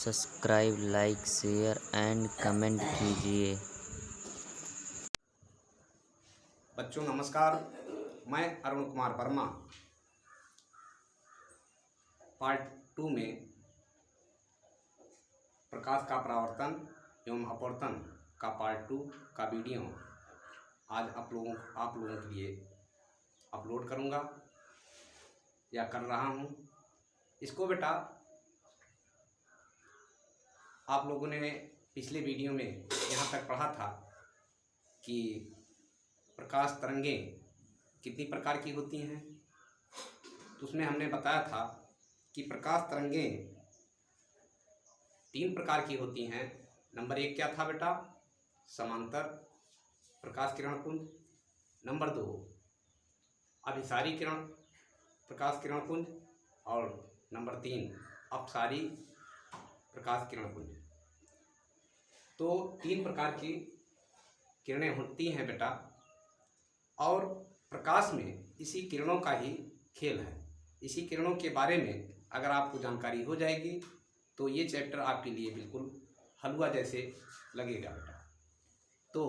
Subscribe, like, share and comment कीजिए। बच्चों नमस्कार, मैं अरुण कुमार वर्मा पार्ट 2 में प्रकाश का परावर्तन एवं अपवर्तन का पार्ट 2 का वीडियो आज आप लोगों के लिए अपलोड करूंगा या कर रहा हूं। इसको बेटा आप लोगों ने पिछले वीडियो में यहाँ तक पढ़ा था कि प्रकाश तरंगें कितनी प्रकार की होती हैं। तो उसमें हमने बताया था कि प्रकाश तरंगें 3 प्रकार की होती हैं। नंबर 1 क्या था बेटा? समांतर प्रकाश किरण पुंज। नंबर 2 अभिसारी किरण प्रकाश किरण पुंज। और नंबर 3 अपसारी प्रकाश किरण पुंज। तो 3 प्रकार की किरणें होती हैं बेटा, और प्रकाश में इसी किरणों का ही खेल है। इसी किरणों के बारे में अगर आपको जानकारी हो जाएगी तो ये चैप्टर आपके लिए बिल्कुल हलवा जैसे लगेगा बेटा। तो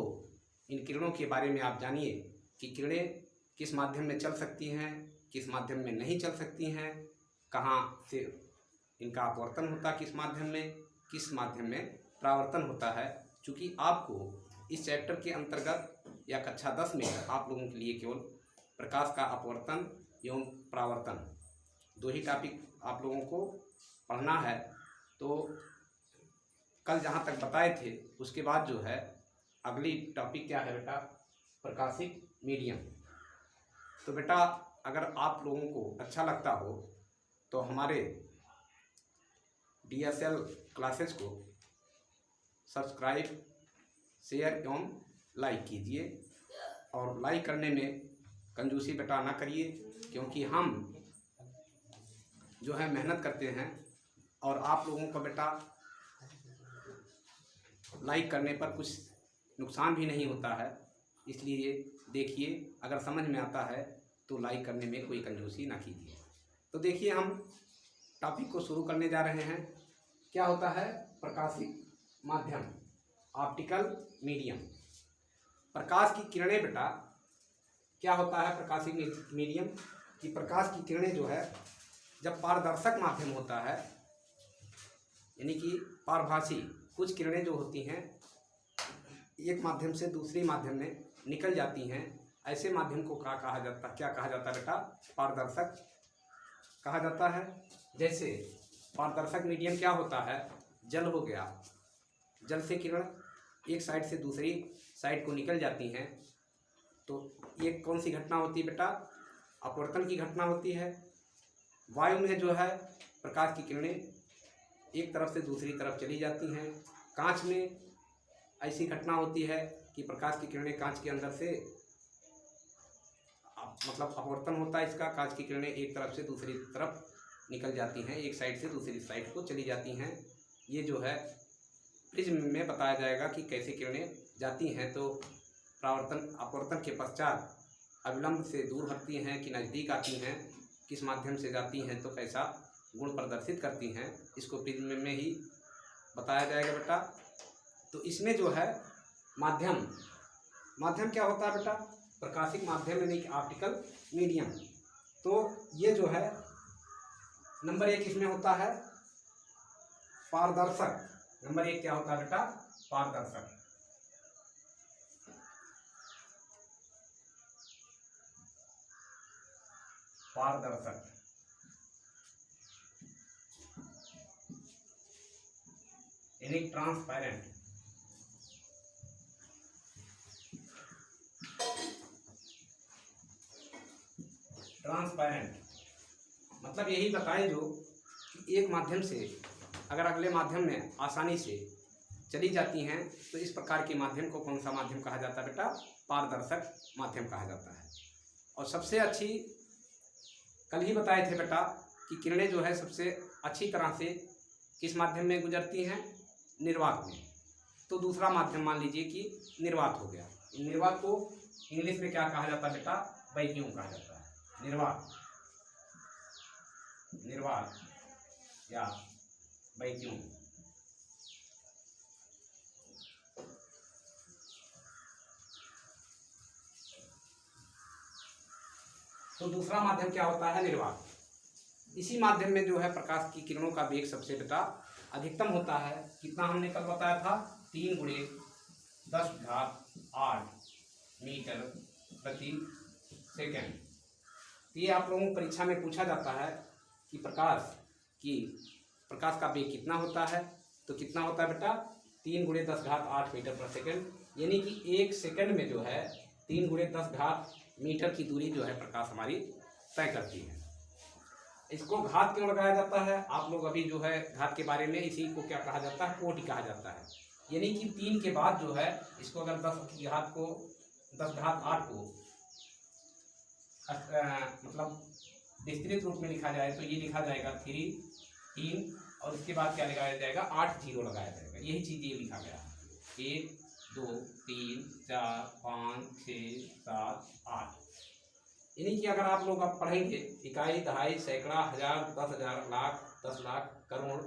इन किरणों के बारे में आप जानिए कि किरणें किस माध्यम में चल सकती हैं, किस माध्यम में नहीं चल सकती हैं, कहाँ से इनका अपवर्तन होता है, किस माध्यम में परावर्तन होता है। चूँकि आपको इस चैप्टर के अंतर्गत या कक्षा 10 में आप लोगों के लिए केवल प्रकाश का अपवर्तन एवं परावर्तन 2 ही टॉपिक आप लोगों को पढ़ना है। तो कल जहाँ तक बताए थे उसके बाद जो है अगली टॉपिक क्या है बेटा? प्रकाशिक मीडियम। तो बेटा अगर आप लोगों को अच्छा लगता हो तो हमारे DSL क्लासेस को सब्सक्राइब, शेयर एवं लाइक कीजिए। और लाइक करने में कंजूसी बेटा ना करिए, क्योंकि हम जो है मेहनत करते हैं और आप लोगों को बेटा लाइक करने पर कुछ नुकसान भी नहीं होता है। इसलिए देखिए, अगर समझ में आता है तो लाइक करने में कोई कंजूसी ना कीजिए। तो देखिए, हम टॉपिक को शुरू करने जा रहे हैं। क्या होता है प्रकाशिक माध्यम, ऑप्टिकल मीडियम? प्रकाश की किरणें बेटा, क्या होता है प्रकाशिक मीडियम? कि प्रकाश की किरणें जो है जब पारदर्शक माध्यम होता है, यानी कि पारभासी, कुछ किरणें जो होती हैं एक माध्यम से दूसरे माध्यम में निकल जाती हैं, ऐसे माध्यम को क्या कहा जाता है बेटा? पारदर्शक कहा जाता है। जैसे पारदर्शक मीडियम क्या होता है? जल हो गया, जल से किरण एक साइड से दूसरी साइड को निकल जाती हैं। तो ये कौन सी घटना होती है बेटा? अपवर्तन की घटना होती है। वायु में जो है प्रकाश की किरणें एक तरफ से दूसरी तरफ चली जाती हैं। कांच में ऐसी घटना होती है कि प्रकाश की किरणें कांच के अंदर से मतलब अपवर्तन होता है इसका। कांच की किरणें एक तरफ से दूसरी तरफ निकल जाती हैं, एक साइड से दूसरी साइड को चली जाती हैं। ये जो है प्रिज्म में बताया जाएगा कि कैसे किरणें जाती हैं। तो अपवर्तन के पश्चात अविलंब से दूर हटती हैं कि नज़दीक आती हैं, किस माध्यम से जाती हैं, तो कैसा गुण प्रदर्शित करती हैं, इसको प्रिज्म में ही बताया जाएगा बेटा। तो इसमें जो है माध्यम क्या होता है बेटा? प्रकाशिक माध्यम यानी कि ऑप्टिकल मीडियम। तो ये जो है नंबर 1 इसमें होता है पारदर्शक। नंबर 1 क्या होता है बेटा? पारदर्शक। पारदर्शक यानी ट्रांसपेरेंट। ट्रांसपेरेंट मतलब यही बताए जो कि एक माध्यम से अगर अगले माध्यम में आसानी से चली जाती हैं, तो इस प्रकार के माध्यम को कौन सा माध्यम कहा जाता है बेटा? पारदर्शक माध्यम कहा जाता है। और सबसे अच्छी कल ही बताए थे बेटा कि किरणें जो है सबसे अच्छी तरह से किस माध्यम में गुजरती हैं? निर्वात में। तो दूसरा माध्यम मान लीजिए कि निर्वात हो गया। निर्वात को इंग्लिश में क्या कहा जाता है बेटा? वैक्यूम कहा जाता है। निर्वात या वैक्यूम। तो दूसरा माध्यम क्या होता है? निर्वात। इसी माध्यम में जो है प्रकाश की किरणों का वेग सबसे बेटा अधिकतम होता है। कितना हमने कल बताया था? 3×10⁸ मीटर प्रति सेकेंड। ये आप लोगों को परीक्षा में पूछा जाता है कि प्रकाश का वेग कितना होता है। तो कितना होता है बेटा? 3×10⁸ मीटर पर सेकेंड, यानी कि 1 सेकेंड में जो है 3×10 मीटर की दूरी जो है प्रकाश हमारी तय करती है। इसको घात क्यों लगाया जाता है? आप लोग अभी जो है घात के बारे में, इसी को क्या कहा जाता है? कोटि कहा जाता है। यानी कि 3 के बाद जो है इसको अगर 10⁸ को मतलब विस्तृत रूप में लिखा जाए तो ये लिखा जाएगा 3 और उसके बाद क्या लगाया जाएगा? 8 जीरो लगाया जाएगा। यही चीज़ ये लिखा गया है। 1 2 3 4 5 6 7 8। यानी कि अगर आप लोग अब पढ़ेंगे इकाई, दहाई, सैकड़ा, हजार, 10,000, लाख, 10 लाख, करोड़,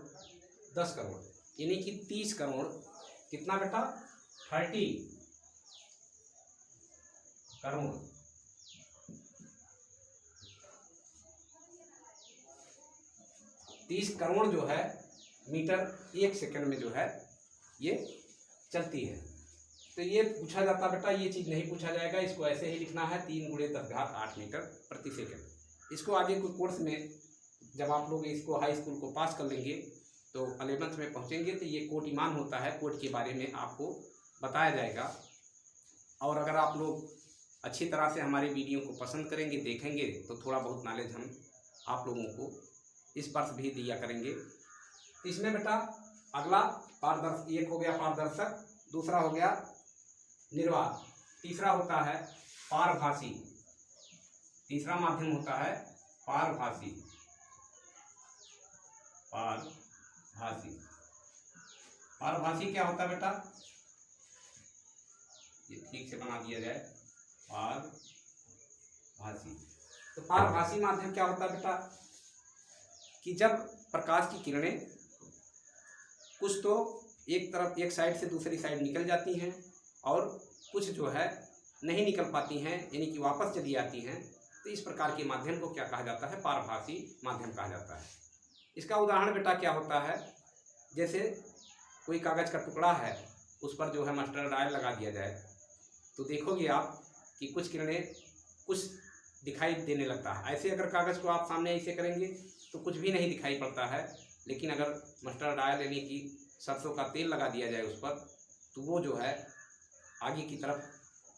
10 करोड़, यानी कि 30 करोड़। कितना बेटा? 30 करोड़। 30 करोड़ जो है मीटर 1 सेकंड में जो है ये चलती है। तो ये पूछा जाता बेटा, ये चीज़ नहीं पूछा जाएगा। इसको ऐसे ही लिखना है 3×10⁸ मीटर प्रति सेकंड। इसको आगे कोई कोर्स में जब आप लोग इसको हाई स्कूल को पास कर लेंगे तो 11th में पहुंचेंगे तो ये कोटिमान होता है, कोट के बारे में आपको बताया जाएगा। और अगर आप लोग अच्छी तरह से हमारे वीडियो को पसंद करेंगे, देखेंगे, तो थोड़ा बहुत नॉलेज हम आप लोगों को इस वर्ष भी दिया करेंगे। तो इसमें बेटा अगला पारदर्शक, एक हो गया पारदर्शक, दूसरा हो गया निर्वात, तीसरा होता है पारभासी। तीसरा माध्यम होता है पारभासी। पारभासी पारभासी क्या होता है बेटा? ये ठीक से बना दिया जाए, पारभासी। तो पारभासी माध्यम क्या होता है बेटा? कि जब प्रकाश की किरणें कुछ तो एक साइड से दूसरी साइड निकल जाती हैं और कुछ जो है नहीं निकल पाती हैं, यानी कि वापस चली आती हैं, तो इस प्रकार के माध्यम को क्या कहा जाता है? पारभासी माध्यम कहा जाता है। इसका उदाहरण बेटा क्या होता है? जैसे कोई कागज़ का टुकड़ा है, उस पर जो है मस्टर्ड ऑयल लगा दिया जाए तो देखोगे आप कि कुछ किरणें कुछ दिखाई देने लगता है। ऐसे अगर कागज़ को आप सामने ऐसे करेंगे तो कुछ भी नहीं दिखाई पड़ता है, लेकिन अगर मस्टर्ड ऑयल यानी कि सरसों का तेल लगा दिया जाए उस पर तो वो जो है आगे की तरफ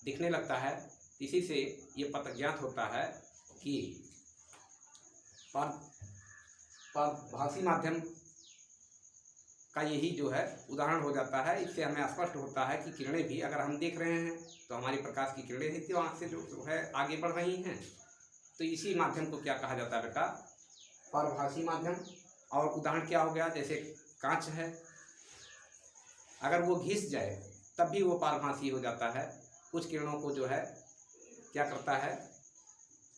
दिखने लगता है। इसी से ये पता ज्ञात होता है कि पारभासी माध्यम का यही जो है उदाहरण हो जाता है। इससे हमें स्पष्ट होता है कि किरणें भी अगर हम देख रहे हैं तो हमारी प्रकाश की किरणें ही वहाँ से जो है आगे बढ़ रही हैं। तो इसी माध्यम को क्या कहा जाता है बेटा? पारभासी माध्यम। और उदाहरण क्या हो गया? जैसे कांच है, अगर वो घिस जाए तब भी वो पारभासी हो जाता है। कुछ किरणों को जो है क्या करता है?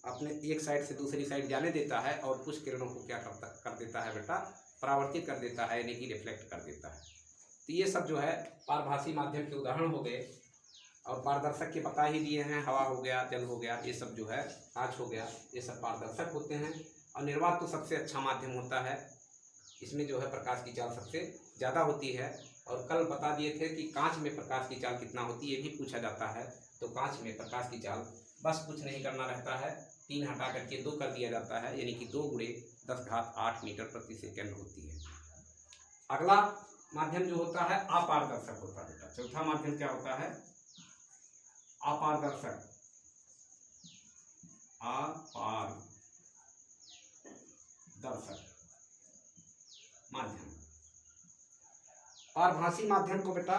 अपने एक साइड से दूसरी साइड जाने देता है और कुछ किरणों को क्या कर देता है बेटा? परावर्तित कर देता है, यानी कि रिफ्लेक्ट कर देता है। तो ये सब जो है पारभासी माध्यम के उदाहरण हो गए। और पारदर्शक के बता ही दिए हैं, हवा हो गया, जल हो गया, ये सब जो है कांच हो गया, ये सब पारदर्शक होते हैं। और निर्वात तो सबसे अच्छा माध्यम होता है, इसमें जो है प्रकाश की चाल सबसे ज़्यादा होती है। और कल बता दिए थे कि कांच में प्रकाश की चाल कितना होती है, ये भी पूछा जाता है। तो कांच में प्रकाश की चाल बस कुछ नहीं करना रहता है, 3 हटा करके 2 कर दिया जाता है, यानी कि 2×10⁸ मीटर प्रति सेकेंड होती है। अगला माध्यम जो होता है अपारदर्शक होता है बेटा। चौथा माध्यम क्या होता है? अपारदर्शक। अपारदर्शक माध्यम। पारभासी माध्यम को बेटा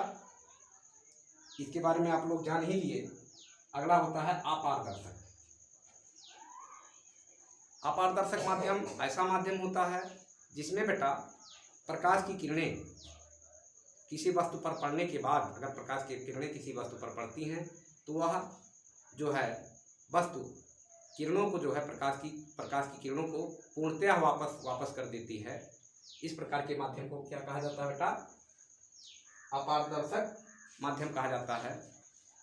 इसके बारे में आप लोग जान ही लिए। अगला होता है अपारदर्शक। अपारदर्शक माध्यम ऐसा माध्यम होता है जिसमें बेटा प्रकाश की किरणें किसी वस्तु पर पड़ने के बाद, अगर प्रकाश की किरणें किसी वस्तु पर पड़ती हैं तो वह जो है वस्तु किरणों को जो है प्रकाश की किरणों को पूर्णतः वापस कर देती है। इस प्रकार के माध्यम को क्या कहा जाता है बेटा? अपारदर्शक माध्यम कहा जाता है।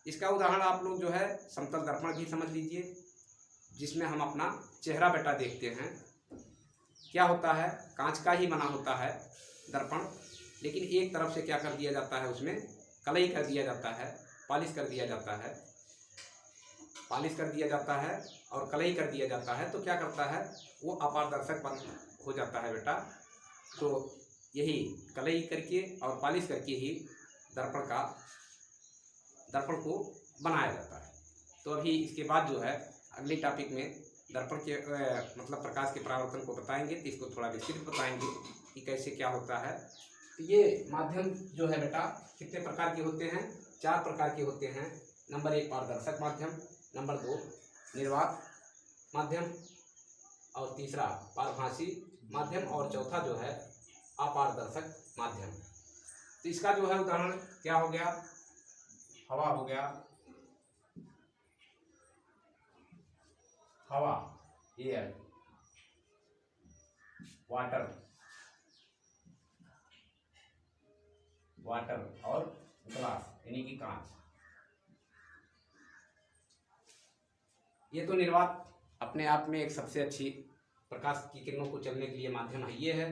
इसका उदाहरण आप लोग जो है समतल दर्पण भी समझ लीजिए। जिसमें हम अपना चेहरा बेटा देखते हैं। क्या होता है, कांच का ही बना होता है दर्पण, लेकिन एक तरफ से क्या कर दिया जाता है, उसमें कलई कर दिया जाता है, पॉलिश कर दिया जाता है, पॉलिश कर दिया जाता है और कलई कर दिया जाता है। तो क्या करता है, वो अपारदर्शक हो जाता है बेटा। तो यही कलई करके और पॉलिश करके ही दर्पण को बनाया जाता है। तो अभी इसके बाद जो है अगले टॉपिक में दर्पण के मतलब प्रकाश के परावर्तन को बताएंगे, तो इसको थोड़ा विस्तृत बताएंगे कि कैसे क्या होता है। तो ये माध्यम जो है बेटा कितने प्रकार के होते हैं, 4 प्रकार के होते हैं। नंबर 1 पारदर्शक माध्यम, नंबर 2 निर्वात माध्यम, और तीसरा पारभासी माध्यम, और चौथा जो है अपारदर्शक माध्यम। तो इसका जो है उदाहरण क्या हो गया, हवा हो गया, हवा, एयर, वाटर, और ग्लास यानी कि कांच। ये तो निर्वात अपने आप में एक सबसे अच्छी प्रकाश की किरणों को चलने के लिए माध्यम है, ये है।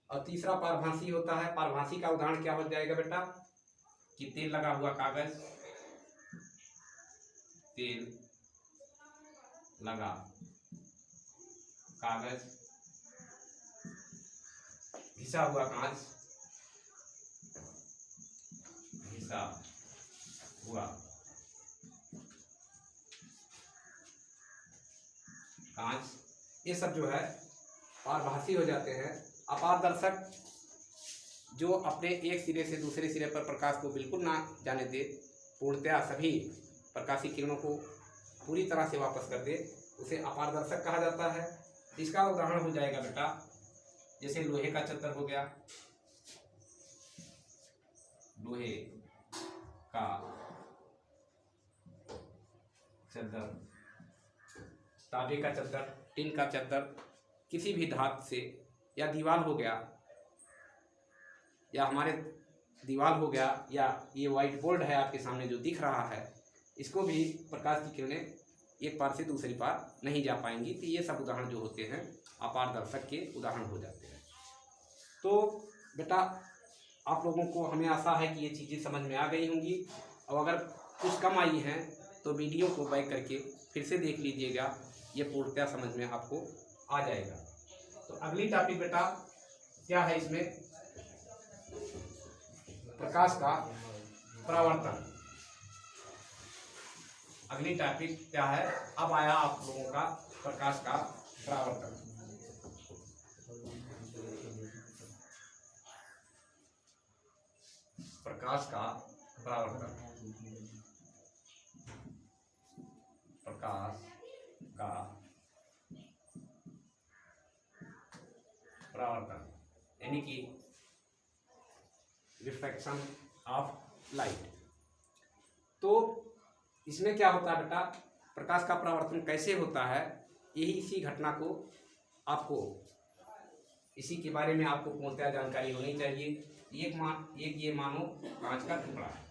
और तीसरा पारभासी होता है। पारभासी का उदाहरण क्या हो जाएगा बेटा कि तेल लगा हुआ कागज, तेल लगा कागज, घिसा हुआ कांच, घिसा हुआ कांच, ये सब जो है पारभासी हो जाते हैं। अपारदर्शक जो अपने एक सिरे से दूसरे सिरे पर प्रकाश को बिल्कुल ना जाने दे, पूर्णतया सभी प्रकाशी किरणों को पूरी तरह से वापस कर दे, उसे अपारदर्शक कहा जाता है। इसका उदाहरण हो जाएगा बेटा जैसे लोहे का चद्दर हो गया, लोहे का चद्दर, तांबे का चद्दर, टिन का चद्दर, किसी भी धातु से, या दीवार हो गया, या हमारे दीवार हो गया, या ये व्हाइट बोर्ड है आपके सामने जो दिख रहा है, इसको भी प्रकाश की किरणें एक पार से दूसरी पार नहीं जा पाएंगी। तो ये सब उदाहरण जो होते हैं अपारदर्शक के उदाहरण हो जाते हैं। तो बेटा आप लोगों को हमें आशा है कि ये चीज़ें समझ में आ गई होंगी, और अगर कुछ कम आई हैं तो वीडियो को बैक करके फिर से देख लीजिएगा, ये पूर्णतः समझ में आपको आ जाएगा। तो अगली टॉपिक बेटा क्या है, इसमें प्रकाश का परावर्तन। अगली टॉपिक क्या है, अब आया आप लोगों का प्रकाश का परावर्तन। प्रकाश का परावर्तन, प्रकाश का परावर्तन यानी कि रिफ्रैक्शन ऑफ लाइट। तो इसमें क्या होता है बेटा, प्रकाश का परावर्तन कैसे होता है, यही इसी घटना को आपको, इसी के बारे में आपको पूर्णतः जानकारी होनी चाहिए। एक ये मानो कांच का टुकड़ा है,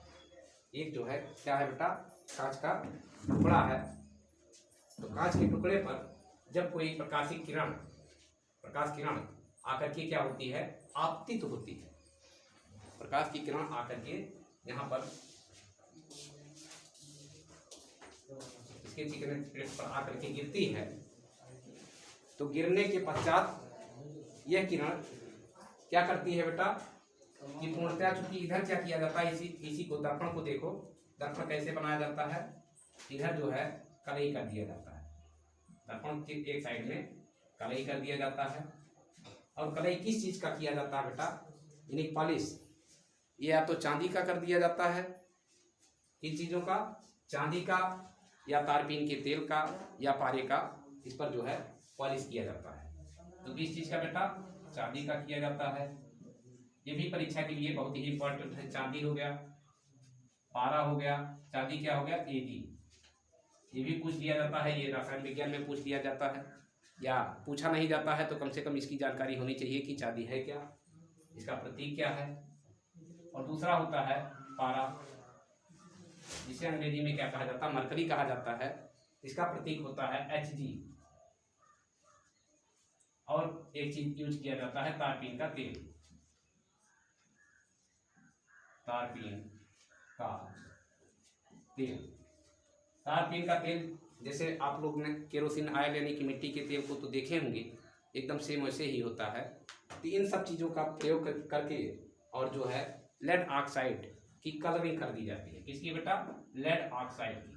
एक जो है क्या है बेटा, कांच का टुकड़ा है। तो कांच के टुकड़े पर जब कोई प्रकाश किरण आकर के क्या होती है, आपतित होती है। प्रकाश की किरण आकर के यहाँ पर इसके चिकने प्लेट पर आकर के गिरती है। तो गिरने के पश्चात यह किरण क्या करती है बेटा कि पूर्णतः चूंकि इधर क्या किया जाता है, इसी को दर्पण को देखो, दर्पण कैसे बनाया जाता है, इधर जो है कलई कर दिया जाता है, दर्पण के एक साइड में कलई कर दिया जाता है। और कलई किस चीज का किया जाता है बेटा, यानी पॉलिश, ये या तो चांदी का कर दिया जाता है, इन चीजों का, चांदी का या तारपीन के तेल का या पारे का, इस पर जो है पॉलिश किया जाता है। तो किस चीज का बेटा, चांदी का किया जाता है। ये भी परीक्षा के लिए बहुत ही इंपॉर्टेंट है। चांदी हो गया, पारा हो गया, चांदी क्या हो गया, Ag, ये भी पूछ लिया जाता है, ये रसायन विज्ञान में पूछ लिया जाता है, या पूछा नहीं जाता है तो कम से कम इसकी जानकारी होनी चाहिए कि चांदी है क्या, इसका प्रतीक क्या है। और दूसरा होता है पारा, जिसे अंग्रेजी में क्या कहा जाता है, मरकरी कहा जाता है। इसका प्रतीक होता है Hg। और एक चीज यूज किया जाता है तारपीन का तेल। तारपीन का तेल, तारपीन का तेल जैसे आप लोग ने केरोसिन ऑयल यानी कि मिट्टी के तेल को तो देखे होंगे, एकदम सेम वैसे ही होता है। तो इन सब चीज़ों का प्रयोग करके और जो है लेड ऑक्साइड की कलरिंग कर दी जाती है। किसकी बेटा? लेड ऑक्साइड की।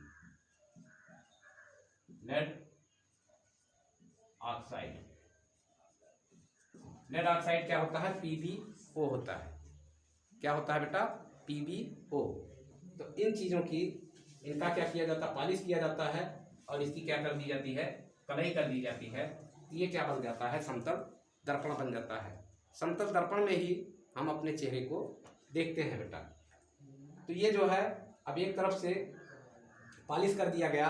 लेड ऑक्साइड, लेड ऑक्साइड क्या होता है? PbO होता है। क्या होता है बेटा? PbO। तो इन चीज़ों की इनका क्या किया जाता है? पॉलिश किया जाता है और इसकी क्या कर दी जाती है? कलई कर दी जाती है। ये क्या बन जाता है? समतल दर्पण बन जाता है। समतल दर्पण में ही हम अपने चेहरे को देखते हैं बेटा। तो ये जो है अब एक तरफ से पॉलिश कर दिया गया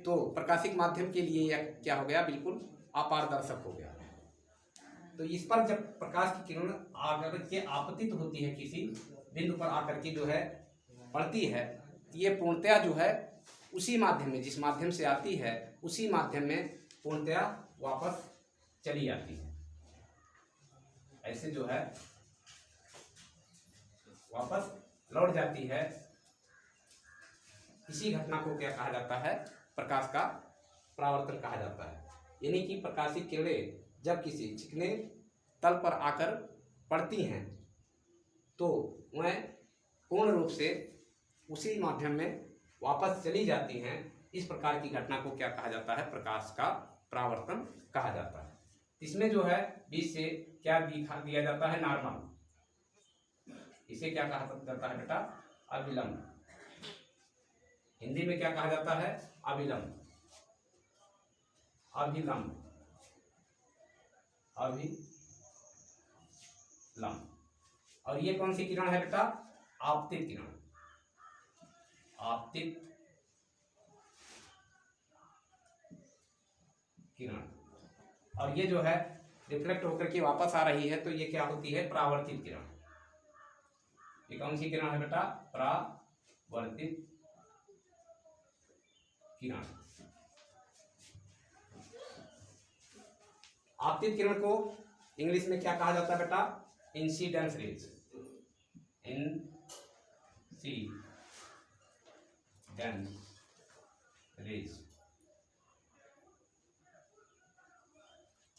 तो प्रकाशिक माध्यम के लिए यह क्या हो गया? बिल्कुल अपारदर्शक हो गया। तो इस पर जब प्रकाश की किरण आकर के आपतित होती है, किसी बिंदु पर आकर के जो है पड़ती है, तो ये पूर्णतया जो है उसी माध्यम में, जिस माध्यम से आती है उसी माध्यम में पूर्णतया वापस चली आती है। ऐसे जो है वापस लौट जाती है। इसी घटना को क्या कहा जाता है? प्रकाश का परावर्तन कहा जाता है। यानी कि प्रकाशिक किरणें जब किसी चिकने तल पर आकर पड़ती हैं तो वह पूर्ण रूप से उसी माध्यम में वापस चली जाती हैं। इस प्रकार की घटना को क्या कहा जाता है? प्रकाश का परावर्तन कहा जाता है। इसमें जो है बीच से क्या दिखा दिया जाता है? नॉर्मल। इसे क्या कहा जाता है बेटा? अविलंब। हिंदी में क्या कहा जाता है? अविलंब। अभिलंब, अभिलंब। और ये कौन सी किरण है बेटा? आपतित किरण। आपतित किरण। और ये जो है रिफ्लेक्ट होकर के वापस आ रही है तो ये क्या होती है? परावर्तित किरण। ये कौन सी किरण है बेटा? परावर्तित किरण। आपतित किरण को इंग्लिश में क्या कहा जाता है बेटा? Incidence rays. Incidence rays.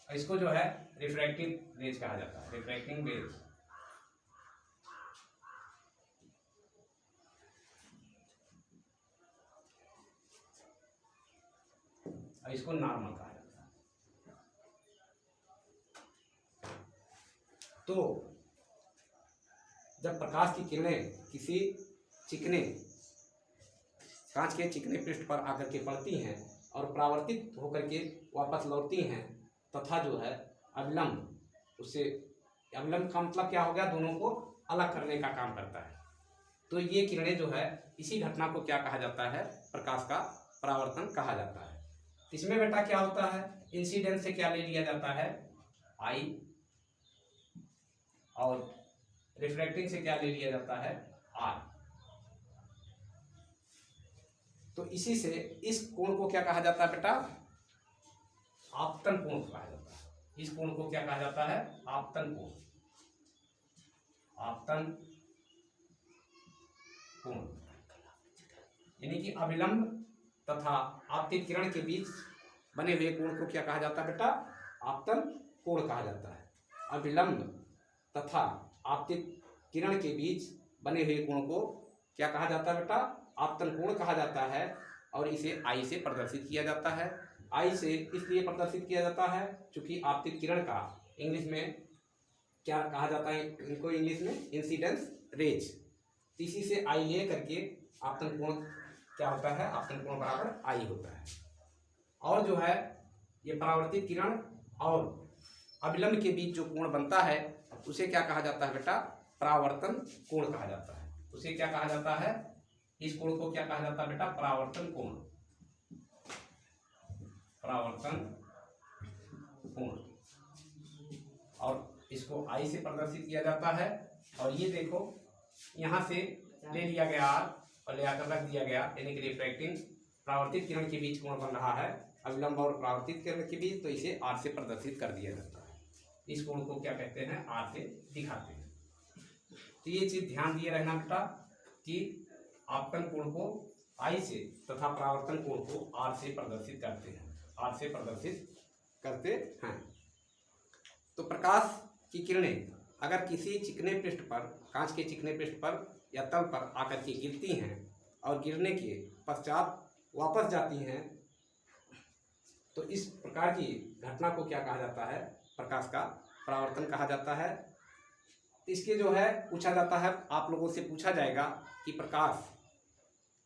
इसको जो है रिफ्रैक्टिव रेज कहा जाता है। Refracting rays. और इसको नॉर्मल कहा जाता है। तो जब प्रकाश की किरणें किसी चिकने कांच के चिकने पृष्ठ पर आकर के पड़ती हैं और परावर्तित होकर के वापस लौटती हैं तथा जो है अविलंब, उससे अविलंब का मतलब क्या हो गया? दोनों को अलग करने का काम करता है। तो ये किरणें जो है इसी घटना को क्या कहा जाता है? प्रकाश का परावर्तन कहा जाता है। इसमें बेटा क्या होता है? इंसिडेंस से क्या ले लिया जाता है? I, और रिफ्लेक्टिंग से क्या ले लिया जाता है? R। तो इसी से इस कोण को क्या कहा जाता है बेटा? आपतन कोण कहा जाता है। इस कोण को क्या कहा जाता है? आपतन कोण। आपतन कोण यानी कि अविलंब तथा आपतित किरण के बीच बने हुए कोण को क्या कहा जाता है बेटा? आपतन कोण कहा जाता है। अविलंब तथा आपतित किरण के बीच बने हुए कोण को क्या कहा जाता है बेटा? आपतन कोण कहा जाता है। और इसे I से प्रदर्शित किया जाता है। I से इसलिए प्रदर्शित किया जाता है क्योंकि आपतित किरण का इंग्लिश में क्या कहा जाता है? इनको इंग्लिश में इंसिडेंस रेज। इसी से I ले करके आपतन कोण क्या होता है? आपतन कोण बराबर I होता है। और जो है ये परावर्तित किरण और अविलंब के बीच जो कोण बनता है उसे क्या कहा जाता है बेटा? परावर्तन कोण कहा जाता है। उसे क्या कहा जाता है? इस कोण को क्या कहा जाता है बेटा? परावर्तन कोण। परावर्तन कोण। और इसको I से प्रदर्शित किया जाता है। और ये देखो यहाँ से ले लिया गया R और ले आकर रख दिया गया यानी कि रिफ्रैक्टिंग परावर्तित किरण के बीच कोण बन रहा है अविलंब और परावर्तित किरण के बीच, तो इसे R से प्रदर्शित कर दिया जाता है। इस कोण को क्या कहते हैं? R से दिखाते हैं। तो ये चीज ध्यान दिए रहना बेटा कि आपतन कोण को I से तथा परावर्तन कोण को R से प्रदर्शित करते हैं, R से प्रदर्शित करते हैं। तो प्रकाश की किरणें अगर किसी चिकने पृष्ठ पर, कांच के चिकने पृष्ठ पर या तल पर आकर के गिरती हैं और गिरने के पश्चात वापस जाती हैं, तो इस प्रकार की घटना को क्या कहा जाता है? प्रकाश का परावर्तन कहा जाता है। इसके जो है पूछा जाता है, आप लोगों से पूछा जाएगा कि प्रकाश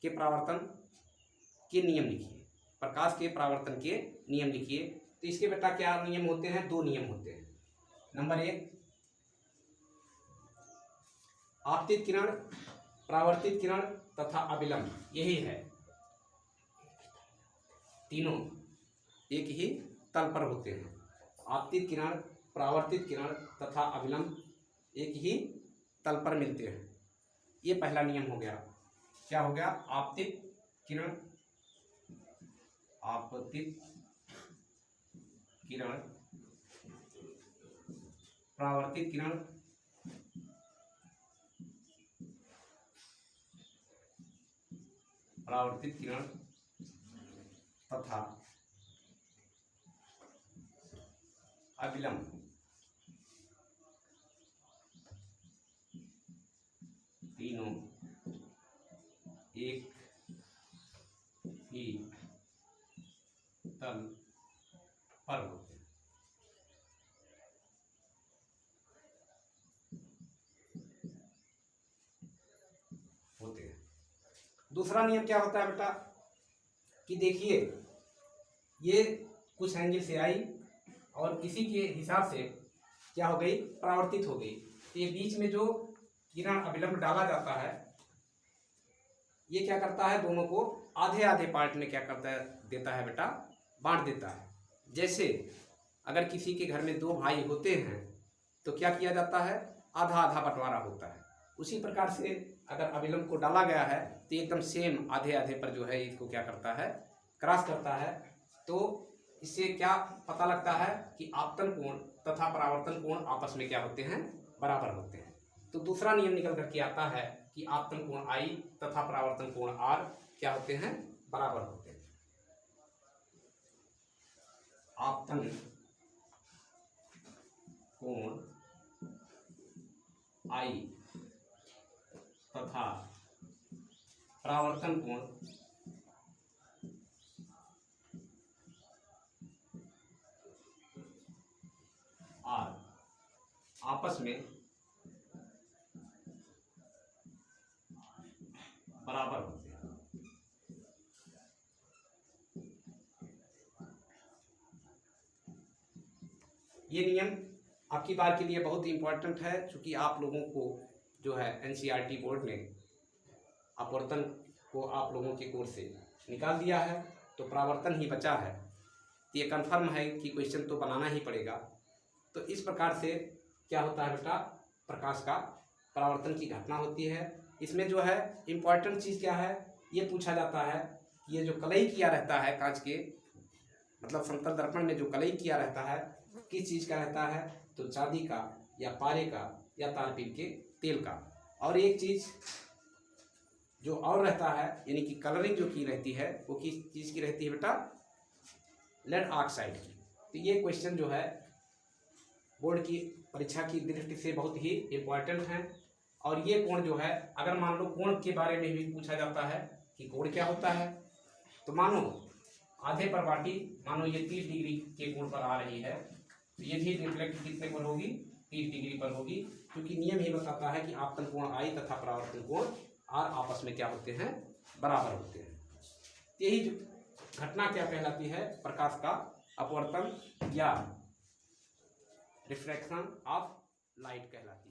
के परावर्तन के नियम लिखिए, प्रकाश के परावर्तन के नियम लिखिए। तो इसके बेटा क्या नियम होते हैं? 2 नियम होते हैं। नंबर 1, आपतित किरण, परावर्तित किरण तथा अविलंब, यही है, तीनों एक ही तल पर होते हैं। आपतित किरण, परावर्तित किरण तथा अविलंब एक ही तल पर मिलते हैं। ये पहला नियम हो गया। क्या हो गया? आपतित किरण, आपतित किरण, परावर्तित किरण तथा अविलंब तीनों एक ही तल पर होते हैं। दूसरा नियम क्या होता है बेटा कि देखिए, ये कुछ एंगल से आई और इसी के हिसाब से क्या हो गई? परावर्तित हो गई। तो ये बीच में जो किरण अविलंब डाला जाता है, ये क्या करता है? दोनों को आधे आधे पार्ट में क्या करता है? देता है बेटा, बांट देता है। जैसे अगर किसी के घर में 2 भाई होते हैं तो क्या किया जाता है? आधा आधा बंटवारा होता है। उसी प्रकार से अगर अविलंब को डाला गया है तो एकदम सेम आधे आधे पर जो है इसको क्या करता है? क्रॉस करता है। तो इससे क्या पता लगता है कि आपतन कोण तथा परावर्तन कोण आपस में क्या होते हैं? बराबर होते हैं। तो दूसरा नियम निकल करके आता है कि आपतन कोण I तथा परावर्तन कोण R क्या होते हैं? बराबर होते हैं। आपतन कोण I तथा परावर्तन कोण R आपस में बराबर होते हैं। ये नियम आपकी बार के लिए बहुत इंपॉर्टेंट है, क्योंकि आप लोगों को जो है एनसीईआरटी बोर्ड ने अपवर्तन को आप लोगों के कोर्स से निकाल दिया है, तो परावर्तन ही बचा है। ये कंफर्म है कि क्वेश्चन तो बनाना ही पड़ेगा। तो इस प्रकार से क्या होता है बेटा? प्रकाश का परावर्तन की घटना होती है। इसमें जो है इम्पॉर्टेंट चीज़ क्या है? ये पूछा जाता है कि ये जो कलई किया रहता है कांच के, मतलब समतल दर्पण में जो कलई किया रहता है, किस चीज़ का रहता है? तो चांदी का या पारे का या तारपीन के तेल का। और एक चीज़ जो और रहता है, यानी कि कलरिंग जो की रहती है, वो किस चीज़ की रहती है बेटा? लेड ऑक्साइड की। तो ये क्वेश्चन जो है बोर्ड की परीक्षा की दृष्टि से बहुत ही इम्पोर्टेंट है। और ये कोण जो है, अगर मान लो कोण के बारे में भी पूछा जाता है कि कोण क्या होता है, तो मानो आधे पर बाटी, मानो ये 30 डिग्री के कोण पर आ रही है, तो ये भी रिफ्लेक्ट कितने पर होगी? 30 डिग्री पर होगी, क्योंकि नियम ही बताता है कि आपतन कोण I तथा परावर्तन कोण R आपस में क्या होते हैं? बराबर होते हैं। यही घटना क्या कहलाती है? प्रकाश का अपवर्तन या रिफ्रैक्शन ऑफ लाइट कहलाती है।